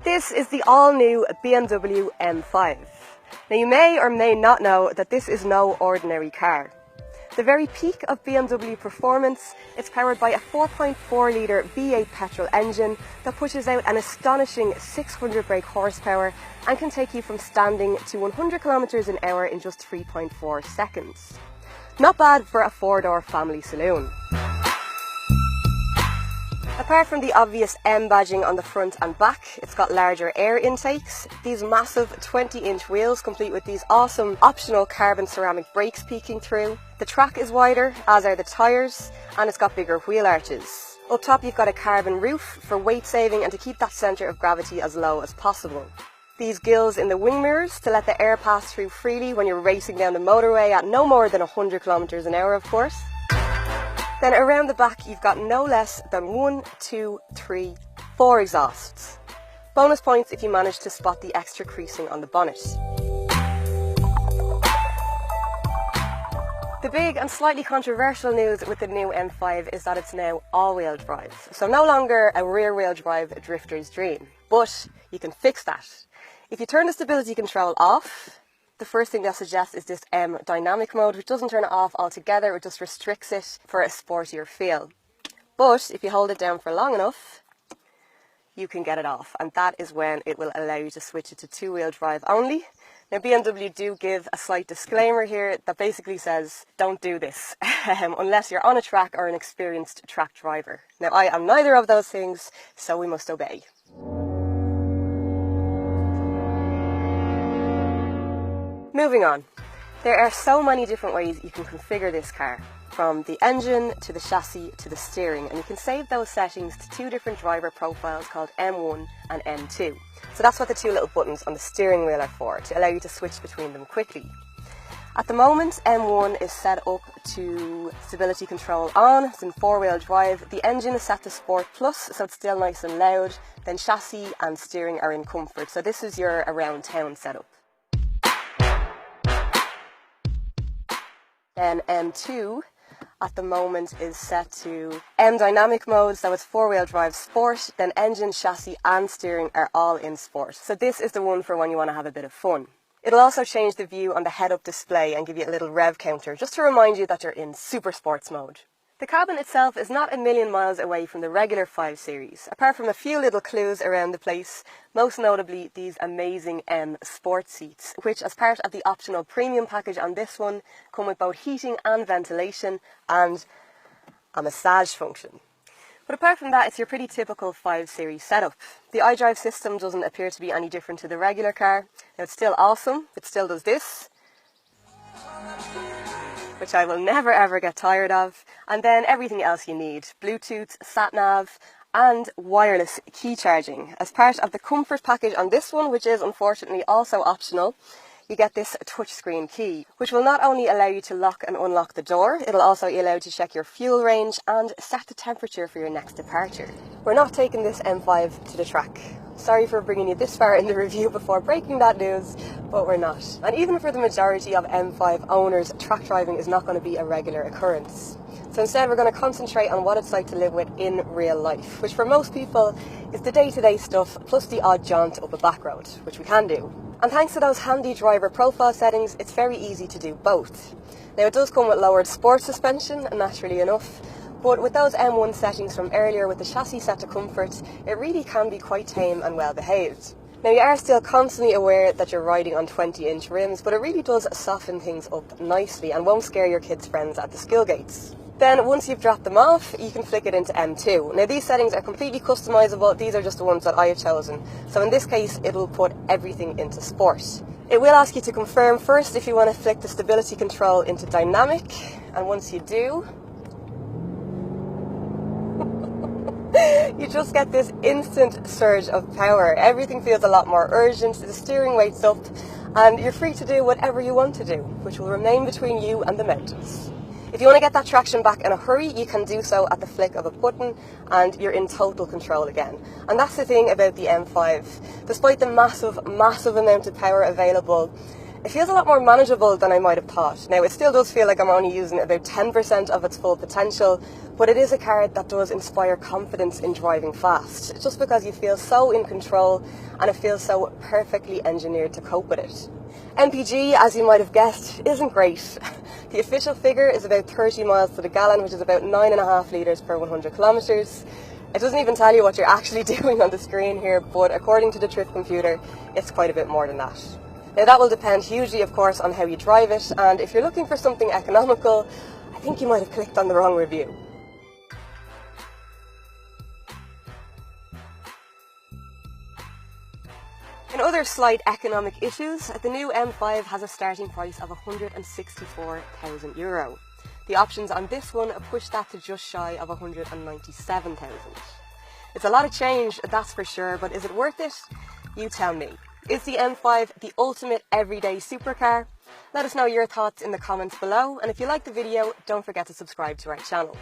This is the all-new BMW M5. Now you may or may not know that this is no ordinary car. The very peak of BMW performance, it's powered by a 4.4 litre V8 petrol engine that pushes out an astonishing 600 brake horsepower and can take you from standing to 100 kilometers an hour in just 3.4 seconds. Not bad for a four-door family saloon. Apart from the obvious M badging on the front and back, it's got larger air intakes, these massive 20-inch wheels complete with these awesome optional carbon ceramic brakes peeking through. The track is wider, as are the tyres, and it's got bigger wheel arches. Up top you've got a carbon roof for weight saving and to keep that centre of gravity as low as possible. These gills in the wing mirrors to let the air pass through freely when you're racing down the motorway at no more than 100 kilometers an hour, of course. Then around the back you've got no less than 1, 2, 3, 4 exhausts. Bonus points if you manage to spot the extra creasing on the bonnet. The big and slightly controversial news with the new M5 is that it's now all-wheel drive. So no longer a rear-wheel drive drifter's dream. But you can fix that. If you turn the stability control off, the first thing they'll suggest is this M dynamic mode, which doesn't turn it off altogether, it just restricts it for a sportier feel. But if you hold it down for long enough, you can get it off, and that is when it will allow you to switch it to two-wheel drive only. Now BMW do give a slight disclaimer here that basically says, don't do this, unless you're on a track or an experienced track driver. Now I am neither of those things, so we must obey. Moving on, there are so many different ways you can configure this car, from the engine to the chassis to the steering, and you can save those settings to two different driver profiles called M1 and M2. So that's what the two little buttons on the steering wheel are for, to allow you to switch between them quickly. At the moment, M1 is set up to stability control on, it's in four-wheel drive. The engine is set to Sport Plus, so it's still nice and loud. Then chassis and steering are in comfort, so this is your around town setup. Then M2 at the moment is set to M dynamic mode, so it's four-wheel drive sport, then engine, chassis and steering are all in sport. So this is the one for when you want to have a bit of fun. It'll also change the view on the head-up display and give you a little rev counter, just to remind you that you're in super sports mode. The cabin itself is not a million miles away from the regular 5 Series, apart from a few little clues around the place, most notably these amazing M Sport seats, which as part of the optional premium package on this one, come with both heating and ventilation and a massage function. But apart from that, it's your pretty typical 5 Series setup. The iDrive system doesn't appear to be any different to the regular car. Now it's still awesome, it still does this, which I will never ever get tired of, and then everything else you need, Bluetooth, sat-nav and wireless key charging. As part of the comfort package on this one, which is unfortunately also optional, you get this touchscreen key, which will not only allow you to lock and unlock the door, it'll also allow you to check your fuel range and set the temperature for your next departure. We're not taking this M5 to the track. Sorry for bringing you this far in the review before breaking that news, but we're not. And even for the majority of M5 owners, track driving is not going to be a regular occurrence. So instead we're going to concentrate on what it's like to live with in real life, which for most people is the day-to-day stuff plus the odd jaunt up a back road, which we can do. And thanks to those handy driver profile settings, it's very easy to do both. Now it does come with lowered sport suspension, naturally enough, but with those M1 settings from earlier with the chassis set to comfort, it really can be quite tame and well behaved. Now you are still constantly aware that you're riding on 20-inch rims, but it really does soften things up nicely and won't scare your kids' friends at the school gates. Then once you've dropped them off, you can flick it into M2. Now these settings are completely customizable, these are just the ones that I have chosen. So in this case, it will put everything into sport. It will ask you to confirm first if you want to flick the stability control into dynamic, and once you do, you just get this instant surge of power. Everything feels a lot more urgent, the steering weight's up, and you're free to do whatever you want to do, which will remain between you and the mountains. If you want to get that traction back in a hurry, you can do so at the flick of a button and you're in total control again. And that's the thing about the M5. Despite the massive amount of power available, It feels a lot more manageable than I might have thought. Now, it still does feel like I'm only using about 10% of its full potential, but it is a car that does inspire confidence in driving fast, just because you feel so in control and it feels so perfectly engineered to cope with it. MPG, as you might have guessed, isn't great. The official figure is about 30 miles to the gallon, which is about 9.5 litres per 100 kilometres. It doesn't even tell you what you're actually doing on the screen here, but according to the trip computer, it's quite a bit more than that. Now, that will depend hugely, of course, on how you drive it, and if you're looking for something economical, I think you might have clicked on the wrong review. In other slight economic issues, the new M5 has a starting price of €164,000. The options on this one push that to just shy of €197,000. It's a lot of change, that's for sure, but is it worth it? You tell me. Is the M5 the ultimate everyday supercar? Let us know your thoughts in the comments below, and if you like the video, don't forget to subscribe to our channel.